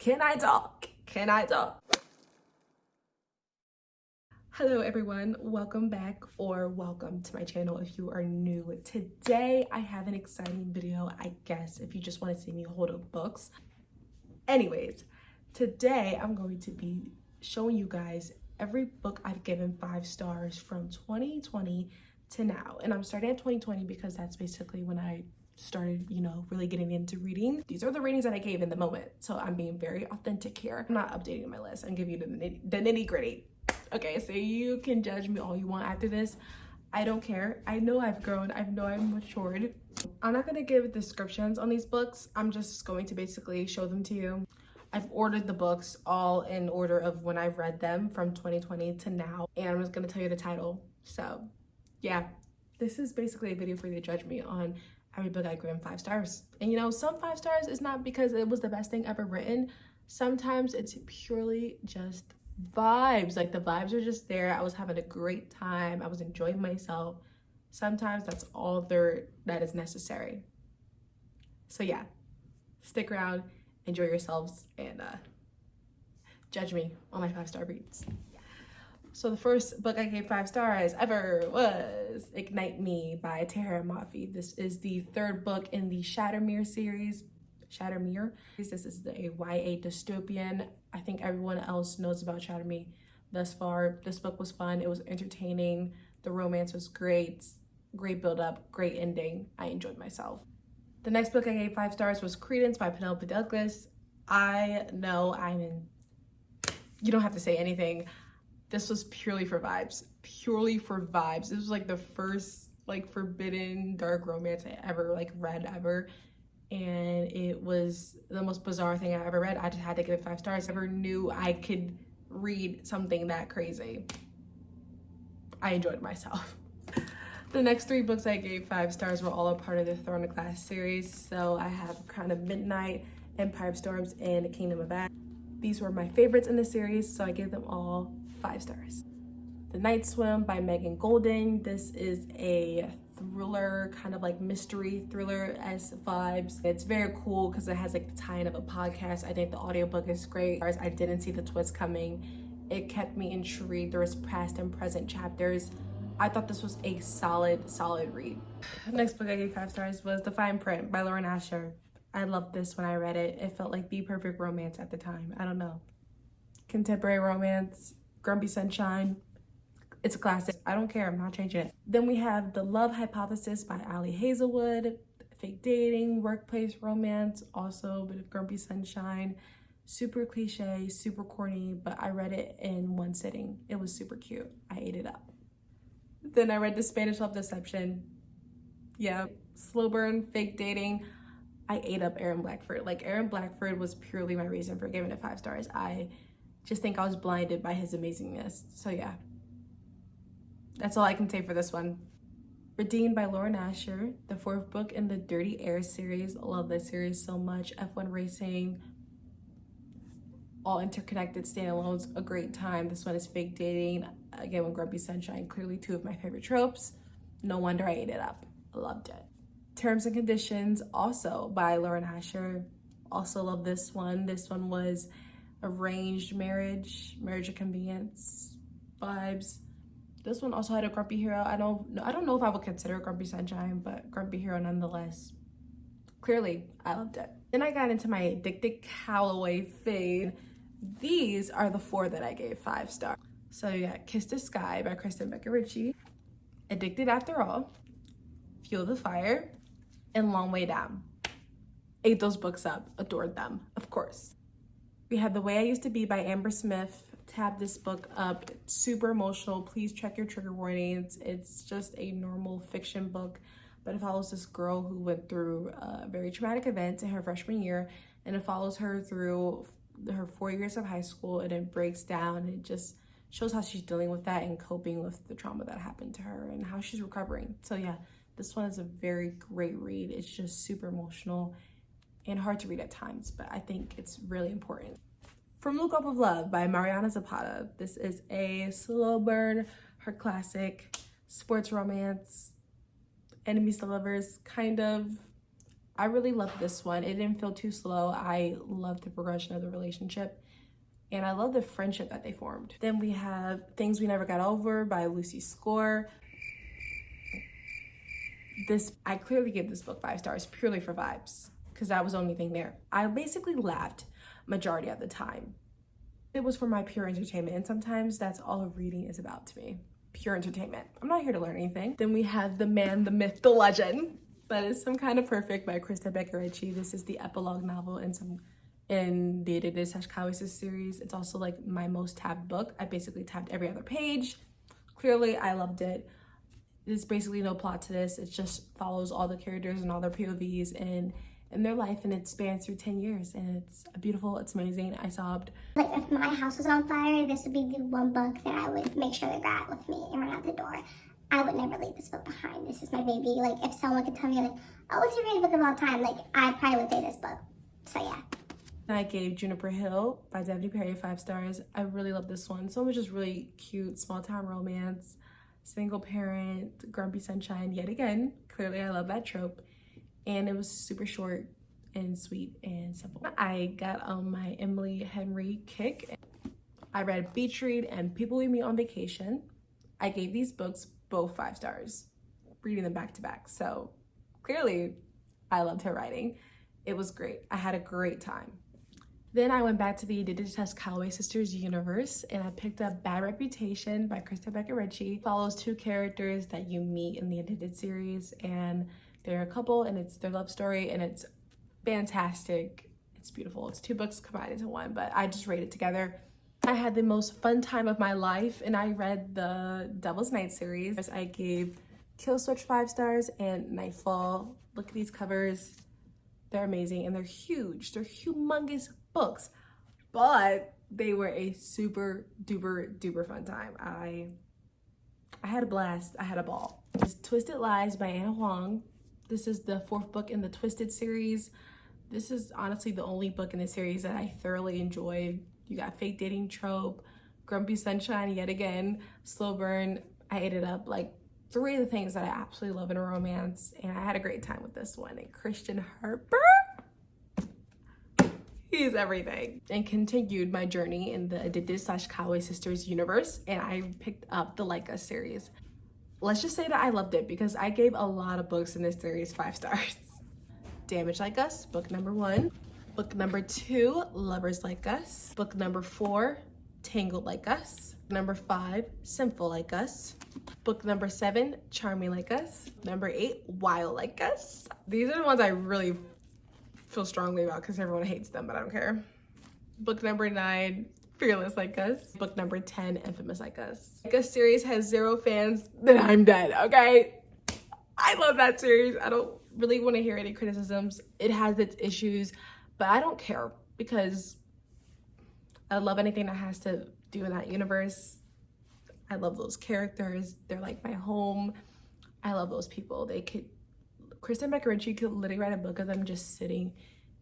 Can I talk? Can I talk? Hello everyone, welcome back or welcome to my channel if you are new. Today I have an exciting video, I guess, if you just want to see me hold up books. Anyways, today I'm going to be showing you guys every book I've given 5 stars from 2020 to now. And I'm starting at 2020 because that's basically when I started, really getting into reading. These are the ratings that I gave in the moment. So I'm being very authentic here. I'm not updating my list. I'm giving you the nitty gritty. Okay, so you can judge me all you want after this. I don't care. I know I've grown. I know I've matured. I'm not gonna give descriptions on these books. I'm just going to basically show them to you. I've ordered the books all in order of when I've read them from 2020 to now. And I'm just gonna tell you the title. So yeah, this is basically a video for you to judge me on every book I give them 5 stars. And some 5 stars is not because it was the best thing ever written. Sometimes it's purely just vibes. Like the vibes are just there. I was having a great time. I was enjoying myself. Sometimes that's all that is necessary. So yeah, stick around, enjoy yourselves, and judge me on my 5-star reads. So the first book I gave 5 stars ever was Ignite Me by Tahira Mafi. This is the 3rd book in the Shattermere series. Shattermere. This is a YA dystopian. I think everyone else knows about Shattermere thus far. This book was fun. It was entertaining. The romance was great. Great build up, great ending. I enjoyed myself. The next book I gave 5 stars was Credence by Penelope Douglas. I know you don't have to say anything. This was purely for vibes. Purely for vibes. This was like the first forbidden dark romance I ever read ever. And it was the most bizarre thing I ever read. I just had to give it 5 stars. I never knew I could read something that crazy. I enjoyed myself. The next 3 books I gave 5 stars were all a part of the Throne of Glass series. So I have Crown of Midnight, Empire of Storms, and Kingdom of Ash. These were my favorites in the series, so I gave them all 5 stars. The Night Swim by Megan Golden. This is a thriller, kind of mystery thriller-esque vibes. It's very cool because it has the tie-in of a podcast. I think the audiobook is great. I didn't see the twist coming. It kept me intrigued. There was past and present chapters. I thought this was a solid read. The next book I gave 5 stars was The Fine Print by Lauren Asher. I loved this when I read it. It felt like the perfect romance at the time. I don't know. Contemporary romance, Grumpy Sunshine. It's a classic. I don't care. I'm not changing it. Then we have The Love Hypothesis by Ali Hazelwood. Fake dating, workplace romance, also a bit of Grumpy Sunshine. Super cliche, super corny, but I read it in one sitting. It was super cute. I ate it up. Then I read The Spanish Love Deception. Yeah, slow burn, fake dating. I ate up Aaron Blackford. Aaron Blackford was purely my reason for giving it 5 stars. I just think I was blinded by his amazingness. So yeah. That's all I can say for this one. Redeemed by Lauren Asher, the 4th book in the Dirty Air series. I love this series so much. F1 racing, all interconnected standalones, a great time. This one is fake dating, again with Grumpy Sunshine, clearly 2 of my favorite tropes. No wonder I ate it up. I loved it. Terms and Conditions, also by Lauren Asher. Also love this one. This one was arranged marriage of convenience vibes. This one also had a grumpy hero. I don't know if I would consider it Grumpy Sunshine, but grumpy hero nonetheless. Clearly, I loved it. Then I got into my Addicted Calloway fade. These are the 4 that I gave 5 stars. So you got Kiss the Sky by Kristen Becker Ritchie, Addicted After All, Fuel the Fire, and Long Way Down. Ate those books up, adored them, of course. We have The Way I Used to Be by Amber Smith. Tab this book up. It's super emotional. Please check your trigger warnings. It's just a normal fiction book, but it follows this girl who went through a very traumatic event in her freshman year, and it follows her through her 4 years of high school, and it breaks down. It just shows how she's dealing with that and coping with the trauma that happened to her and how she's recovering. So yeah, this one is a very great read. It's just super emotional and hard to read at times, but I think it's really important. From Look Up of Love by Mariana Zapata. This is a slow burn, her classic sports romance, enemies to lovers, kind of. I really loved this one. It didn't feel too slow. I loved the progression of the relationship, and I love the friendship that they formed. Then we have Things We Never Got Over by Lucy Score. I clearly give this book 5 stars purely for vibes, because that was the only thing there. I basically laughed majority of the time. It was for my pure entertainment, and sometimes that's all of reading is about to me. Pure entertainment. I'm not here to learn anything. Then we have The Man, the Myth, the Legend. That is Some Kind of Perfect by Krista Becker-Ritchie. This is the epilogue novel in the Dede series. It's also like my most tabbed book. I basically tabbed every other page. Clearly, I loved it. There's basically no plot to this. It just follows all the characters and all their POVs and their life, and it spans through 10 years, and it's beautiful. It's amazing. I sobbed. Like, if my house was on fire, this would be the one book that I would make sure that got with me and run out the door. I would never leave this book behind. This is my baby. Like, if someone could tell me, like, oh, what's your favorite book of all time? Like, I probably would say this book. So, yeah. I gave Juniper Hill by Daphne Perry 5 stars. I really love this one. So much just really cute, small town romance, single parent, grumpy sunshine yet again. Clearly, I love that trope. And it was super short and sweet and simple. I got on my Emily Henry kick. I read Beach Read and People We Meet on Vacation. I gave these books both 5 stars, reading them back to back. So clearly, I loved her writing. It was great. I had a great time. Then I went back to the Dede Calloway Sisters universe, and I picked up Bad Reputation by Krista Becker-Ritchie. It follows 2 characters that you meet in the Dede series, and they're a couple, and it's their love story, and it's fantastic. It's beautiful. It's 2 books combined into one, but I just read it together. I had the most fun time of my life, and I read the Devil's Night series. I gave Kill Switch 5 stars and Nightfall. Look at these covers. They're amazing, and they're huge. They're humongous books, but they were a super duper fun time. I had a blast. I had a ball. This Twisted Lies by Anna Huang. This is the 4th book in the Twisted series. This is honestly the only book in the series that I thoroughly enjoyed. You got fake dating trope, grumpy sunshine yet again, slow burn. I ate it up. Like 3 of the things that I absolutely love in a romance, and I had a great time with this one. And Christian Harper, he's everything. And continued my journey in the Dede/Calloway Sisters universe, and I picked up the Like Us series. Let's just say that I loved it because I gave a lot of books in this series 5 stars. Damage Like Us, book number 1. Book number 2, Lovers Like Us. Book number 4, Tangled Like Us. Number 5, Sinful Like Us. Book number 7, Charming Like Us. Number 8, Wild Like Us. These are the ones I really feel strongly about because everyone hates them, but I don't care. Book number 9, Fearless Like Us. Book number 10, Infamous Like Us. Like Us series has 0 fans, then I'm dead, okay? I love that series. I don't really want to hear any criticisms. It has its issues, but I don't care because I love anything that has to do in that universe. I love those characters. They're like my home. I love those people. Kristen Becker-Ritchie could literally write a book of them just sitting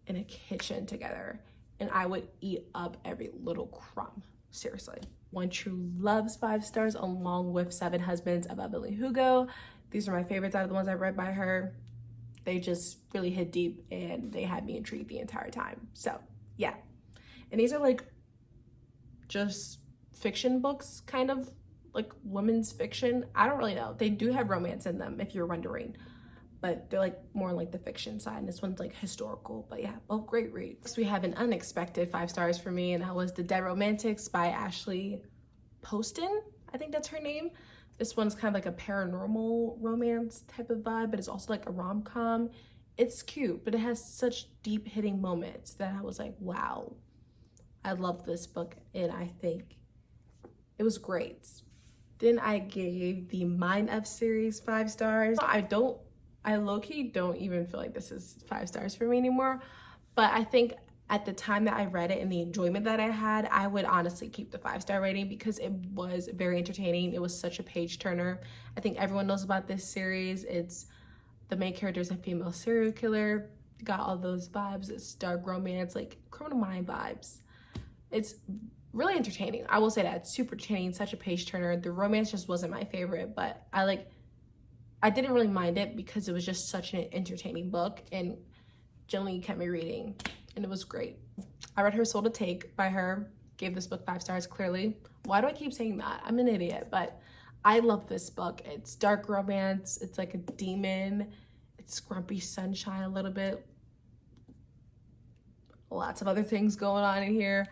in a kitchen together, and I would eat up every little crumb. Seriously. One True Love's 5 stars, along with 7 Husbands of Evelyn Hugo. These are my favorites out of the ones I read by her. They just really hit deep, and they had me intrigued the entire time. So yeah. And these are like just fiction books, kind of like women's fiction. I don't really know. They do have romance in them if you're wondering, but they're like more like the fiction side. And this one's like historical, but yeah, both great reads. Next, we have an unexpected 5 stars for me, and that was The Dead Romantics by Ashley Poston. I think that's her name. This one's kind of like a paranormal romance type of vibe, but it's also like a rom-com. It's cute, but it has such deep hitting moments that I was like, wow, I love this book, and I think it was great. Then I gave the Mind Up series 5 stars. I low-key don't even feel like this is 5 stars for me anymore, but I think at the time that I read it and the enjoyment that I had, I would honestly keep the 5-star rating because it was very entertaining. It was such a page turner. I think everyone knows about this series. It's the main character is a female serial killer. Got all those vibes. It's dark romance, like Criminal Mind vibes. It's really entertaining. I will say that. It's super entertaining, such a page turner. The romance just wasn't my favorite, but I didn't really mind it because it was just such an entertaining book, and genuinely kept me reading, and it was great. I read Her Soul to Take by her, gave this book 5 stars clearly. Why do I keep saying that? I'm an idiot, but I love this book. It's dark romance, it's like a demon, it's grumpy sunshine a little bit. Lots of other things going on in here,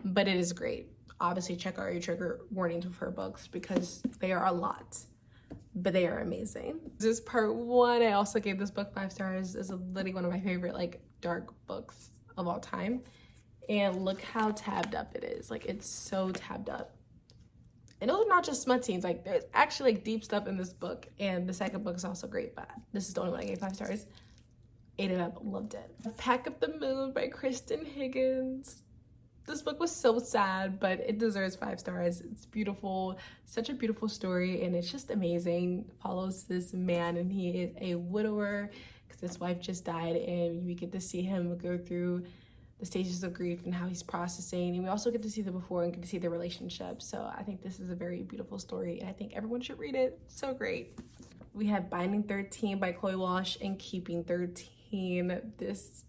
but it is great. Obviously check out your trigger warnings with her books because they are a lot, but they are amazing. This is part 1. I also gave this book 5 stars. It's literally one of my favorite like dark books of all time. And look how tabbed up it is. Like, it's so tabbed up. And those are not just smut scenes. Like, there's actually like deep stuff in this book. And the second book is also great, but this is the only one I gave 5 stars. Ate it up, loved it. Pack Up the Moon by Kristen Higgins. This book was so sad, but it deserves 5 stars. It's beautiful, such a beautiful story, and it's just amazing. Follows this man, and he is a widower because his wife just died, and we get to see him go through the stages of grief and how he's processing. And we also get to see the before and get to see the relationship. So I think this is a very beautiful story, and I think everyone should read it. So great. We have Binding 13 by Chloe Walsh and Keeping 13. This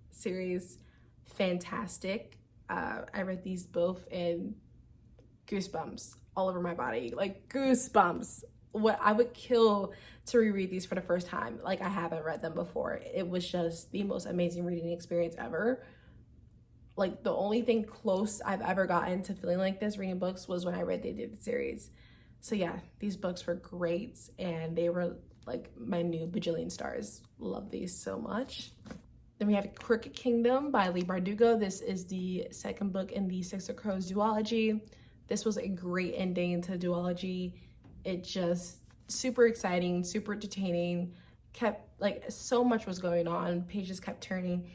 series, fantastic. I read these both and goosebumps all over my body, like goosebumps. What I would kill to reread these for the first time. Like, I haven't read them before. It was just the most amazing reading experience ever. Like, the only thing close I've ever gotten to feeling like this reading books was when I read They Did the series. So yeah, these books were great, and they were like my new bajillion stars. Love these so much. Then we have Crooked Kingdom by Leigh Bardugo. This is the second book in the Six of Crows duology. This was a great ending to the duology. It just super exciting, super entertaining, kept like so much was going on, pages kept turning,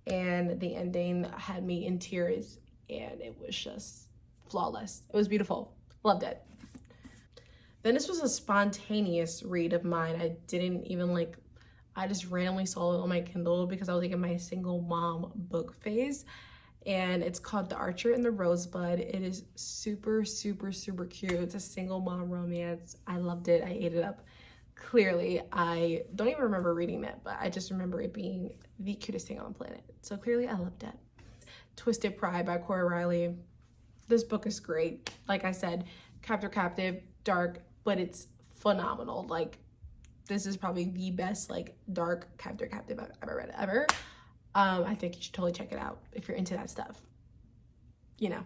and the ending had me in tears, and it was just flawless. It was beautiful, loved it. Then this was a spontaneous read of mine. I didn't even I just randomly saw it on my Kindle because I was like in my single mom book phase, and it's called The Archer and the Rosebud. It is super, super, super cute. It's a single mom romance. I loved it. I ate it up. Clearly, I don't even remember reading it, but I just remember it being the cutest thing on the planet. So clearly, I loved it. Twisted Pride by Cora Riley. This book is great. Like I said, captive, dark, but it's phenomenal. Like, this is probably the best dark captive I've ever read ever. I think you should totally check it out if you're into that stuff. You know,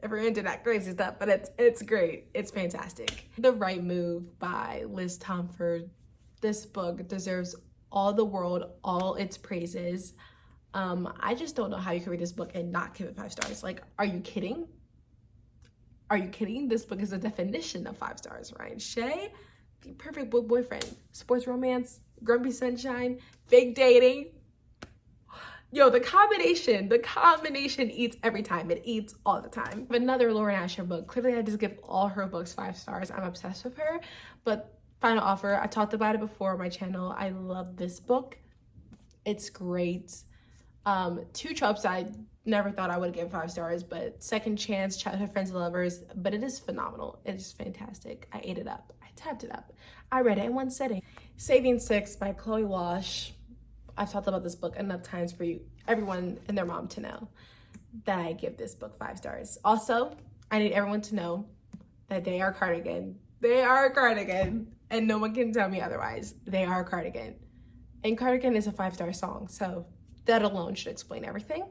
if you're into that crazy stuff, but it's great. It's fantastic. The Right Move by Liz Tomford. This book deserves all the world, all its praises. I just don't know how you can read this book and not give it 5 stars. Like, are you kidding? Are you kidding? This book is the definition of 5 stars, Ryan Shay. The perfect book boyfriend. Sports romance, grumpy sunshine, fake dating. Yo, the combination eats every time. It eats all the time. Another Lauren Asher book. Clearly, I just give all her books 5 stars. I'm obsessed with her. But Final Offer, I talked about it before on my channel. I love this book. It's great. Two tropes I never thought I would give 5 stars, but Second Chance, Childhood Friends and Lovers, but it is phenomenal. It is fantastic. I ate it up. I tapped it up. I read it in one sitting. Saving Six by Chloe Walsh. I've talked about this book enough times for everyone and their mom to know that I give this book 5 stars. Also, I need everyone to know that they are Cardigan. They are Cardigan, and no one can tell me otherwise. They are Cardigan. And Cardigan is a 5-star song, so that alone should explain everything.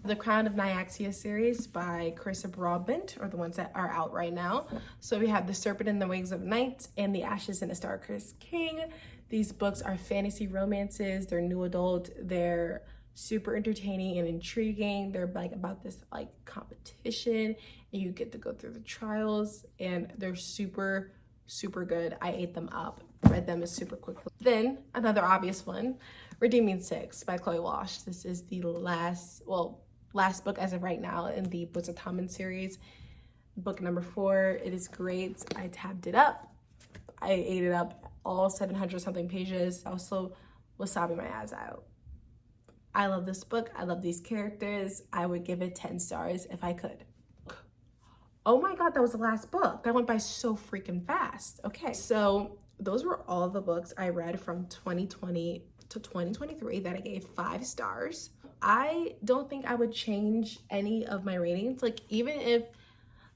The Crown of Nyaxia series by Carissa Broadbent, or the ones that are out right now. So we have The Serpent in the Wings of Night and The Ashes in a Star-Cursed King. These books are fantasy romances. They're new adult. They're super entertaining and intriguing. They're about this competition, and you get to go through the trials, and they're super, super good. I ate them up. Read them super quickly. Then another obvious one, Redeeming Six by Chloe Walsh. This is the last book as of right now in the Books of Tommen series. Book number 4. It is great. I tabbed it up. I ate it up, all 700 something pages. Also was sobbing my ass out. I love this book. I love these characters. I would give it 10 stars if I could. Oh my God, that was the last book. That went by so freaking fast. Okay, so those were all the books I read from 2020 to 2023 that I gave 5 stars. I don't think I would change any of my ratings. Like, even if,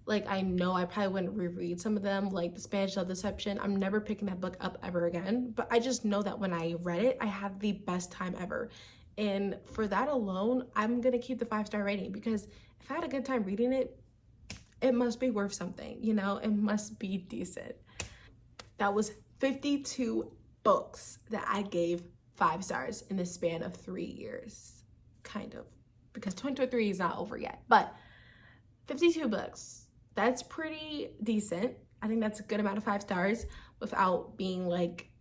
like, I know I probably wouldn't reread some of them, like the Spanish Love Deception. I'm never picking that book up ever again. But I just know that when I read it, I had the best time ever. And for that alone, I'm gonna keep the 5-star rating, because if I had a good time reading it, it must be worth something, you know? It must be decent. That was 52 books that I gave 5 stars in the span of 3 years, kind of, because 2023 is not over yet, but 52 books. That's pretty decent. I think that's a good amount of 5 stars without being like,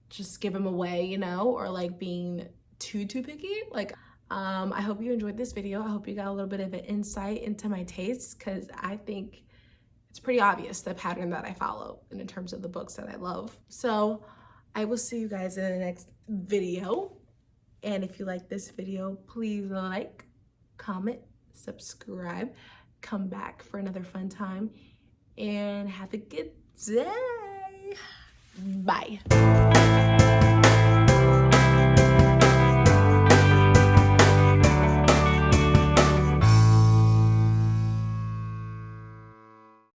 just give them away, you know, or like being too picky. Like, I hope you enjoyed this video. I hope you got a little bit of an insight into my tastes, because I think it's pretty obvious the pattern that I follow in terms of the books that I love. So I will see you guys in the next video. And if you like this video, please like, comment, subscribe, come back for another fun time, and have a good day. Bye.